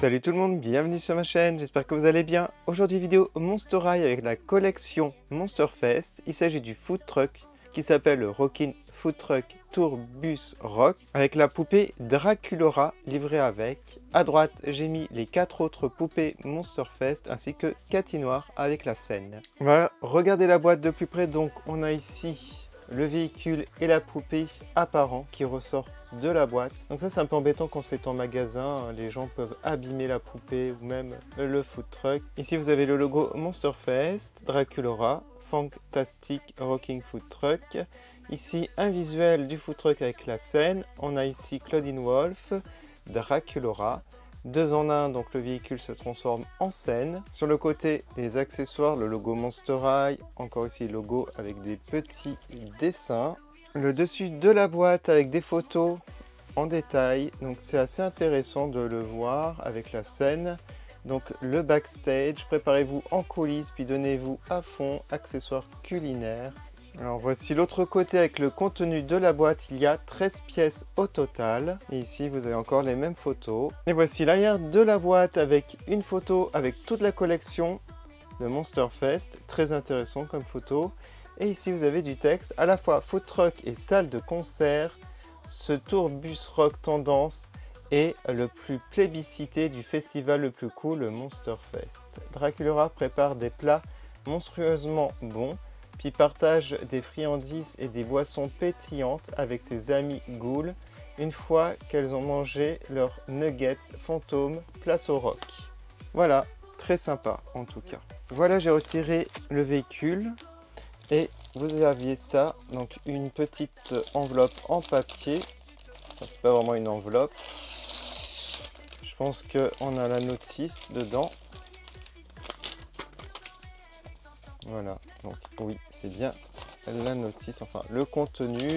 Salut tout le monde, bienvenue sur ma chaîne, j'espère que vous allez bien. Aujourd'hui vidéo Monster High avec la collection Monster Fest. Il s'agit du food truck qui s'appelle le Rockin' Food Truck Tourbus Rock avec la poupée Draculora livrée avec. À droite, j'ai mis les 4 autres poupées Monster Fest ainsi que Cathy Noir avec la scène. On va regarder la boîte de plus près. Donc on a ici le véhicule et la poupée apparent qui ressort de la boîte. Donc ça c'est un peu embêtant quand c'est en magasin, les gens peuvent abîmer la poupée ou même le food truck. Ici vous avez le logo Monster Fest, Draculora, Fantastic Rocking Food Truck. Ici un visuel du food truck avec la scène. On a ici Claudine Wolf, Draculora. 2 en 1, donc le véhicule se transforme en scène. Sur le côté, les accessoires, le logo Monster High, encore ici le logo avec des petits dessins. Le dessus de la boîte avec des photos en détail, donc c'est assez intéressant de le voir avec la scène. Donc le backstage, préparez-vous en coulisses, puis donnez-vous à fond, accessoires culinaires. Alors voici l'autre côté avec le contenu de la boîte, il y a 13 pièces au total. Et ici vous avez encore les mêmes photos. Et voici l'arrière de la boîte avec une photo avec toute la collection de Monster Fest. Très intéressant comme photo. Et ici vous avez du texte, à la fois food truck et salle de concert. Ce tourbus rock tendance est le plus plébiscité du festival le plus cool, le Monster Fest. Draculora prépare des plats monstrueusement bons. Puis partage des friandises et des boissons pétillantes avec ses amis ghouls une fois qu'elles ont mangé leurs nuggets fantômes place au rock. Voilà, très sympa en tout cas. Voilà, j'ai retiré le véhicule et vous aviez ça, donc une petite enveloppe en papier. Enfin, c'est pas vraiment une enveloppe. Je pense qu'on a la notice dedans. Voilà, donc oui, c'est bien la notice, enfin le contenu.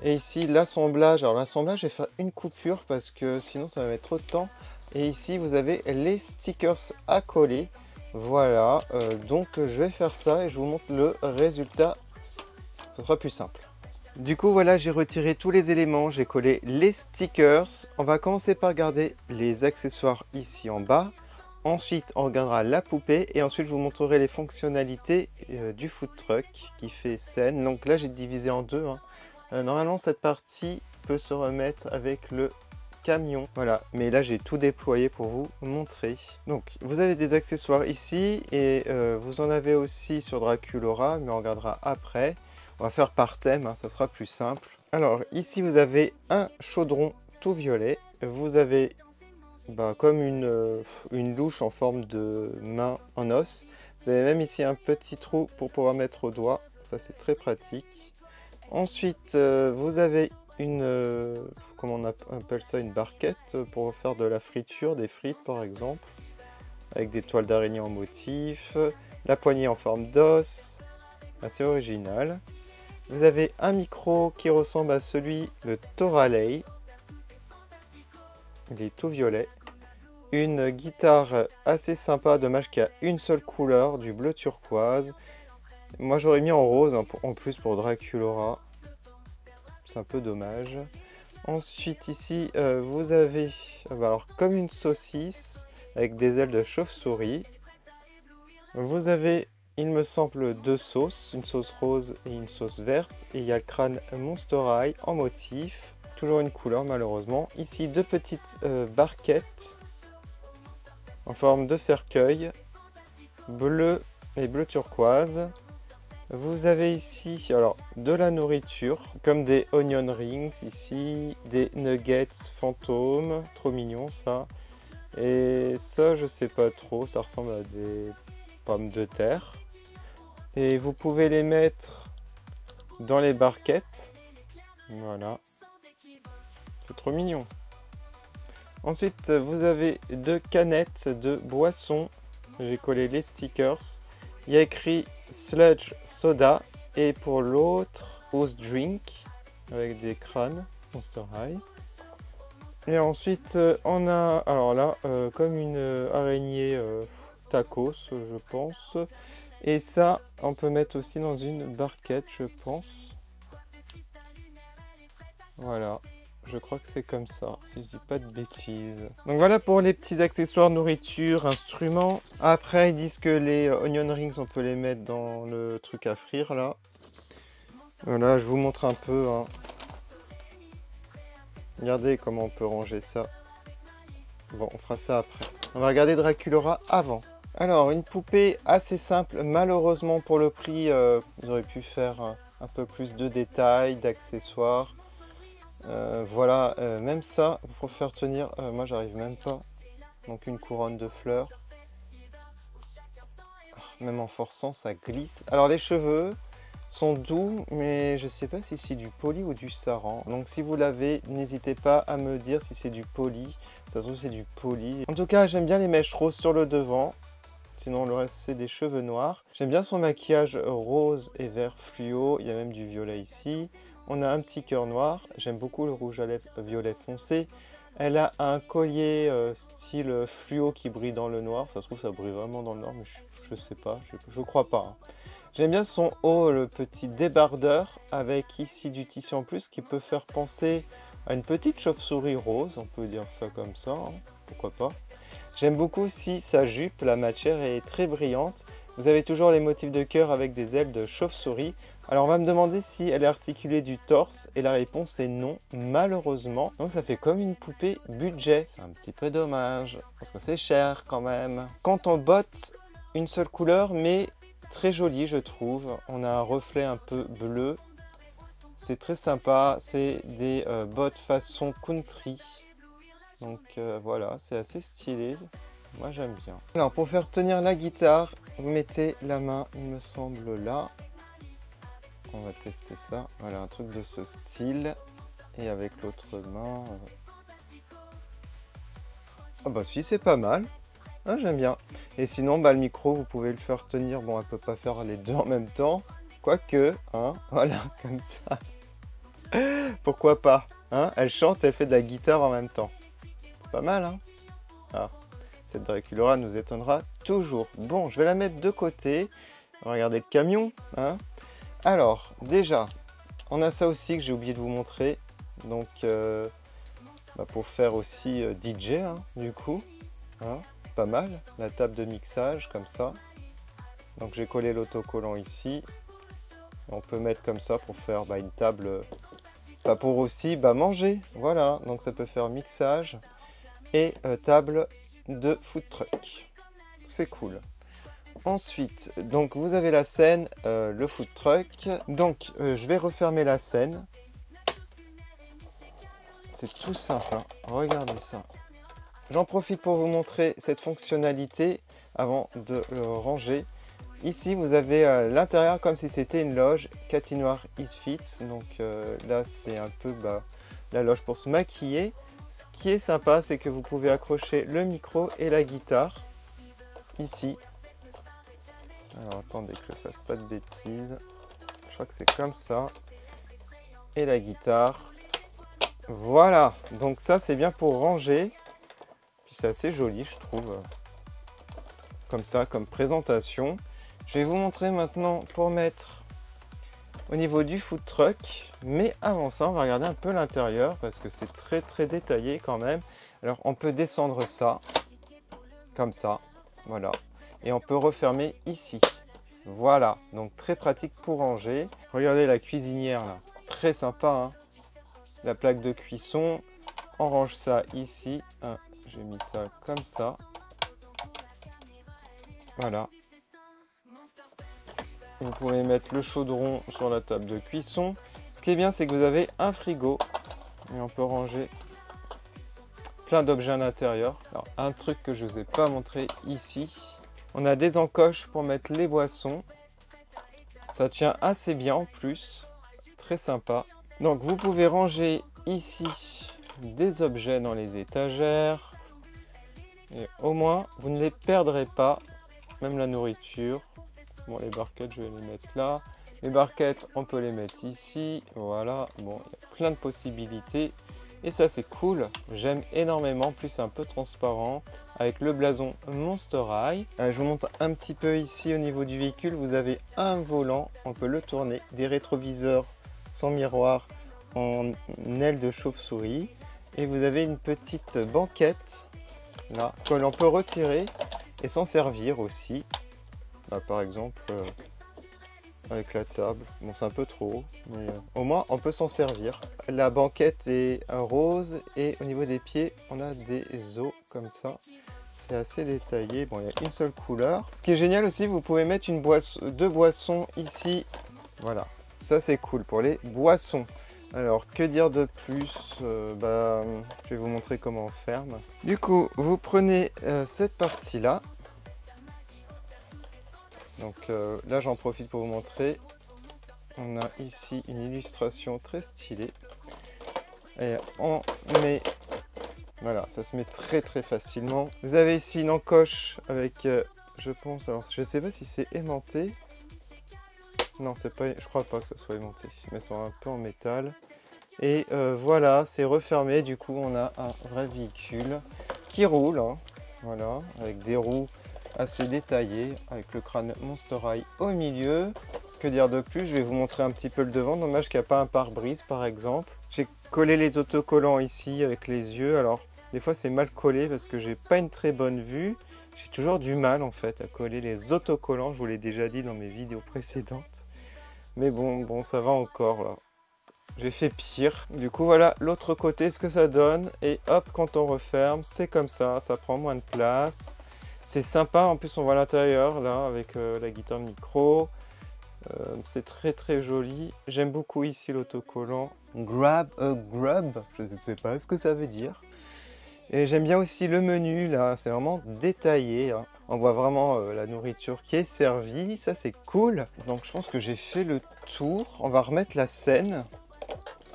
Et ici, l'assemblage. Alors l'assemblage, je vais faire une coupure parce que sinon ça va mettre trop de temps. Et ici, vous avez les stickers à coller. Voilà, donc je vais faire ça et je vous montre le résultat. Ça sera plus simple. Du coup, voilà, j'ai retiré tous les éléments, j'ai collé les stickers. On va commencer par garder les accessoires ici en bas. Ensuite, on regardera la poupée et ensuite, je vous montrerai les fonctionnalités du food truck qui fait scène. Donc là, j'ai divisé en deux. Normalement, cette partie peut se remettre avec le camion. Voilà, mais là, j'ai tout déployé pour vous montrer. Donc, vous avez des accessoires ici et vous en avez aussi sur Draculora, mais on regardera après. On va faire par thème, ça sera plus simple. Alors, ici, vous avez un chaudron tout violet. Vous avez comme une louche en forme de main en os. Vous avez même ici un petit trou pour pouvoir mettre au doigt. Ça, c'est très pratique. Ensuite, vous avez comment on appelle ça, une barquette pour faire de la friture, des frites par exemple, avec des toiles d'araignée en motif. La poignée en forme d'os, assez original. Vous avez un micro qui ressemble à celui de Toralei. Il est tout violet. Une guitare assez sympa, dommage qu'il y a une seule couleur, du bleu turquoise. Moi j'aurais mis en rose en plus pour Draculora. C'est un peu dommage. Ensuite ici vous avez alors, comme une saucisse avec des ailes de chauve-souris. Vous avez, il me semble, 2 sauces, une sauce rose et une sauce verte. Et il y a le crâne Monster High en motif. Toujours une couleur malheureusement. Ici 2 petites barquettes en forme de cercueil, bleu et bleu turquoise. Vous avez ici alors de la nourriture, comme des onion rings ici, des nuggets fantômes, trop mignon ça. Et ça je sais pas trop, ça ressemble à des pommes de terre. Et vous pouvez les mettre dans les barquettes. Voilà. C'est trop mignon. Ensuite, vous avez 2 canettes de boissons. J'ai collé les stickers. Il y a écrit Sludge Soda. Et pour l'autre, House Drink. Avec des crânes Monster High. Et ensuite, on a, alors là, comme une araignée tacos, je pense. Et ça, on peut mettre aussi dans une barquette, je pense. Voilà. Je crois que c'est comme ça, si je dis pas de bêtises. Donc voilà pour les petits accessoires, nourriture, instruments. Après, ils disent que les onion rings, on peut les mettre dans le truc à frire, là. Voilà, je vous montre un peu, hein. Regardez comment on peut ranger ça. Bon, on fera ça après. On va regarder Draculaura avant. Alors, une poupée assez simple. Malheureusement, pour le prix, ils auraient pu faire un peu plus de détails, d'accessoires. Voilà, même ça, pour faire tenir, moi j'arrive même pas. Donc une couronne de fleurs. Même en forçant, ça glisse. Alors les cheveux sont doux, mais je sais pas si c'est du poli ou du saran. Donc si vous l'avez, n'hésitez pas à me dire si c'est du poli. Ça se trouve c'est du poli. En tout cas, j'aime bien les mèches roses sur le devant. Sinon le reste c'est des cheveux noirs. J'aime bien son maquillage rose et vert fluo. Il y a même du violet ici. On a un petit cœur noir. J'aime beaucoup le rouge à lèvres violet foncé. Elle a un collier style fluo qui brille dans le noir. Ça se trouve ça brille vraiment dans le noir, mais je sais pas. Je crois pas. Hein. J'aime bien son haut, le petit débardeur, avec ici du tissu en plus qui peut faire penser à une petite chauve-souris rose. On peut dire ça comme ça. Hein. Pourquoi pas. J'aime beaucoup aussi sa jupe, la matière est très brillante. Vous avez toujours les motifs de cœur avec des ailes de chauve-souris. Alors on va me demander si elle est articulée du torse et la réponse est non, malheureusement. Donc ça fait comme une poupée budget. C'est un petit peu dommage parce que c'est cher quand même. Quand on botte, une seule couleur mais très jolie je trouve. On a un reflet un peu bleu. C'est très sympa, c'est des bottes façon country. Donc voilà, c'est assez stylé. Moi j'aime bien. Alors pour faire tenir la guitare, vous mettez la main, il me semble là. On va tester ça. Voilà, un truc de ce style. Et avec l'autre main... Ah bah si, c'est pas mal. Ah, j'aime bien. Et sinon, bah, le micro, vous pouvez le faire tenir. Bon, elle peut pas faire les deux en même temps. Quoique, hein, voilà, comme ça. Pourquoi pas, hein? Elle chante, elle fait de la guitare en même temps. C'est pas mal, hein? Ah, cette Draculaura nous étonnera toujours. Bon, je vais la mettre de côté. Regardez le camion, hein? Alors, déjà, on a ça aussi que j'ai oublié de vous montrer. Donc, pour faire aussi DJ, hein, du coup. Hein, pas mal. La table de mixage, comme ça. Donc, j'ai collé l'autocollant ici. On peut mettre comme ça pour faire une table... pour aussi manger. Voilà, donc ça peut faire mixage et table de food truck. C'est cool. Ensuite, donc vous avez la scène, le food truck. Donc, je vais refermer la scène. C'est tout simple, hein. Regardez ça. J'en profite pour vous montrer cette fonctionnalité avant de le ranger. Ici, vous avez l'intérieur comme si c'était une loge. Catinoir is fit. Donc là, c'est un peu la loge pour se maquiller. Ce qui est sympa, c'est que vous pouvez accrocher le micro et la guitare ici. Alors attendez que je fasse pas de bêtises. Je crois que c'est comme ça. Et la guitare. Voilà. Donc ça c'est bien pour ranger. Puis c'est assez joli je trouve. Comme ça, comme présentation. Je vais vous montrer maintenant pour mettre au niveau du food truck. Mais avant ça, on va regarder un peu l'intérieur. Parce que c'est très très détaillé quand même. Alors on peut descendre ça. Comme ça. Voilà. Et on peut refermer ici. Voilà, donc très pratique pour ranger. Regardez la cuisinière là, très sympa. Hein, la plaque de cuisson, on range ça ici. Ah, j'ai mis ça comme ça. Voilà. Vous pouvez mettre le chaudron sur la table de cuisson. Ce qui est bien, c'est que vous avez un frigo. Et on peut ranger plein d'objets à l'intérieur. Alors, un truc que je ne vous ai pas montré ici. On a des encoches pour mettre les boissons. Ça tient assez bien en plus. Très sympa. Donc vous pouvez ranger ici des objets dans les étagères. Et au moins, vous ne les perdrez pas. Même la nourriture. Bon, les barquettes, je vais les mettre là. Les barquettes, on peut les mettre ici. Voilà. Bon, il y a plein de possibilités. Et ça, c'est cool. J'aime énormément. Plus, c'est un peu transparent. Avec le blason Monster High. Je vous montre un petit peu ici au niveau du véhicule. Vous avez un volant. On peut le tourner. Des rétroviseurs sans miroir en aile de chauve-souris. Et vous avez une petite banquette là que l'on peut retirer et s'en servir aussi. Là, par exemple avec la table. Bon, c'est un peu trop haut, mais au moins on peut s'en servir. La banquette est rose et au niveau des pieds on a des os comme ça. C'est assez détaillé. Bon, il y a une seule couleur. Ce qui est génial aussi, vous pouvez mettre deux boissons ici. Voilà, ça c'est cool pour les boissons. Alors, que dire de plus? Je vais vous montrer comment on ferme. Du coup, vous prenez cette partie-là. Donc là, j'en profite pour vous montrer. On a ici une illustration très stylée. Et on met... Voilà, ça se met très très facilement. Vous avez ici une encoche avec, je pense, alors je ne sais pas si c'est aimanté. Non, c'est pas, je crois pas que ce soit aimanté, mais c'est un peu en métal. Et voilà, c'est refermé, du coup on a un vrai véhicule qui roule, hein, voilà, avec des roues assez détaillées, avec le crâne Monster High au milieu. Que dire de plus? Je vais vous montrer un petit peu le devant, dommage qu'il n'y a pas un pare-brise par exemple. J'ai collé les autocollants ici avec les yeux, alors des fois c'est mal collé parce que j'ai pas une très bonne vue. J'ai toujours du mal en fait à coller les autocollants, je vous l'ai déjà dit dans mes vidéos précédentes. Mais bon, ça va encore là. J'ai fait pire. Du coup, voilà l'autre côté, ce que ça donne. Et hop, quand on referme, c'est comme ça. Ça prend moins de place. C'est sympa. En plus, on voit l'intérieur là avec la guitare micro. C'est très très joli. J'aime beaucoup ici l'autocollant. Grab a grub. Je ne sais pas ce que ça veut dire. Et j'aime bien aussi le menu là. C'est vraiment détaillé, hein. On voit vraiment la nourriture qui est servie. Ça, c'est cool. Donc, je pense que j'ai fait le tour. On va remettre la scène.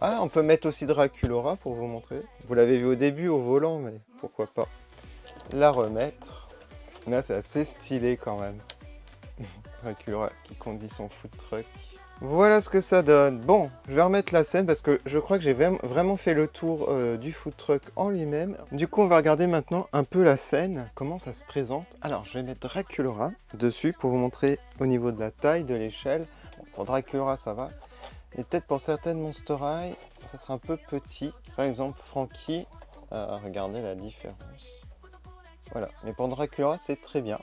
Ah, on peut mettre aussi Draculaura pour vous montrer. Vous l'avez vu au début au volant, mais pourquoi pas la remettre. Là, c'est assez stylé quand même. Draculaura qui conduit son food truck. Voilà ce que ça donne. Bon, je vais remettre la scène parce que je crois que j'ai vraiment fait le tour du food truck en lui-même. Du coup, on va regarder maintenant un peu la scène, comment ça se présente. Alors, je vais mettre Draculaura dessus pour vous montrer au niveau de la taille, de l'échelle. Bon, pour Draculaura, ça va. Et peut-être pour certaines Monster High, ça sera un peu petit. Par exemple, Frankie, regardez la différence. Voilà, mais pour Draculaura, c'est très bien.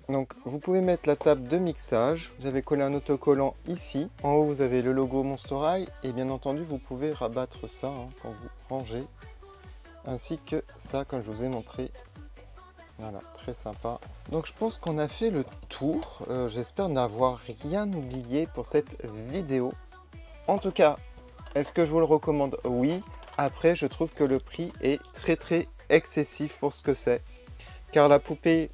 Donc, vous pouvez mettre la table de mixage. J'avais collé un autocollant ici. En haut, vous avez le logo Monster High. Et bien entendu, vous pouvez rabattre ça hein, quand vous rangez. Ainsi que ça, comme je vous ai montré. Voilà, très sympa. Donc je pense qu'on a fait le tour. J'espère n'avoir rien oublié pour cette vidéo. En tout cas, est-ce que je vous le recommande? Oui. Après, je trouve que le prix est très très excessif pour ce que c'est. Car la poupée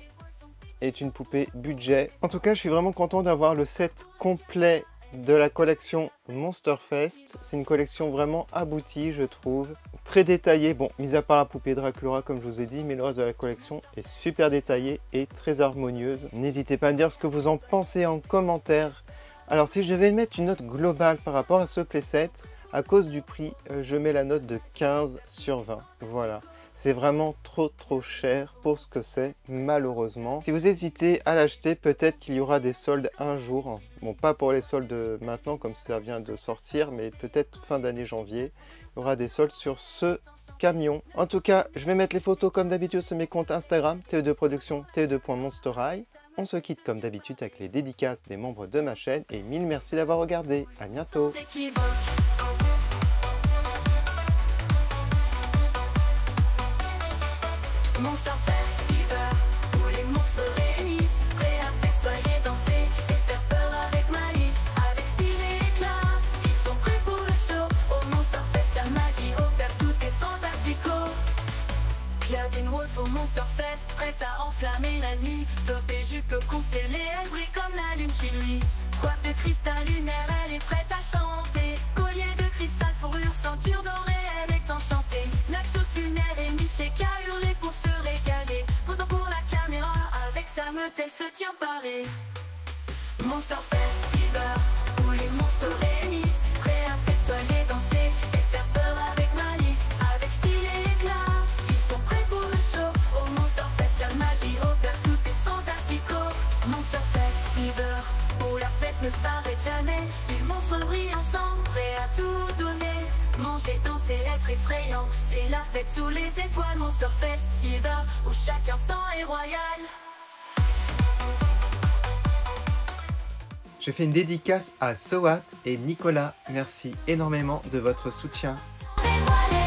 est une poupée budget. En tout cas, je suis vraiment content d'avoir le set complet de la collection Monsterfest. C'est une collection vraiment aboutie, je trouve. Très détaillée. Bon, mis à part la poupée Draculaura, comme je vous ai dit, mais le reste de la collection est super détaillée et très harmonieuse. N'hésitez pas à me dire ce que vous en pensez en commentaire. Alors, si je devais mettre une note globale par rapport à ce playset, à cause du prix, je mets la note de 15 sur 20. Voilà. C'est vraiment trop cher pour ce que c'est, malheureusement. Si vous hésitez à l'acheter, peut-être qu'il y aura des soldes un jour. Bon, pas pour les soldes maintenant, comme ça vient de sortir, mais peut-être fin d'année janvier. Il y aura des soldes sur ce camion. En tout cas, je vais mettre les photos comme d'habitude sur mes comptes Instagram, TE2 Production, TE2.MonsterHigh. On se quitte comme d'habitude avec les dédicaces des membres de ma chaîne. Et mille merci d'avoir regardé. À bientôt. Monsterfest hiver, où les monstres se réunissent, prêts à festoyer, danser et faire peur avec malice. Avec style et éclat, ils sont prêts pour le show. Au Monsterfest, la magie opère, tout est fantastico. Claudine Wolf au Monsterfest, prête à enflammer la nuit. Top et jupe constellée, elle brille comme la lune qui luit. Coiffe de cristal lunaire, elle est prête à chanter. Collier de cristal, fourrure, ceinture dorée, elle est enchantée. Nachos lunaire et milkshake à hurler pour se régaler. Posant pour la caméra, avec sa meute, elle se tient parée. Monsterfest hiver, où les monstres se réunissent, prêts à festoyer, danser et faire peur avec malice. Avec style et éclat, ils sont prêts pour le show. Au Monsterfest, la magie opère, tout est fantastico. Monsterfest hiver, où la fête ne s'arrête jamais. Les monstres brillent ensemble, prêts à tout être effrayant. C'est la fête sous les étoiles, Monster Festival, où chaque instant est royal. Je fais une dédicace à Sowat et Nicolas. Merci énormément de votre soutien. Dévoilé.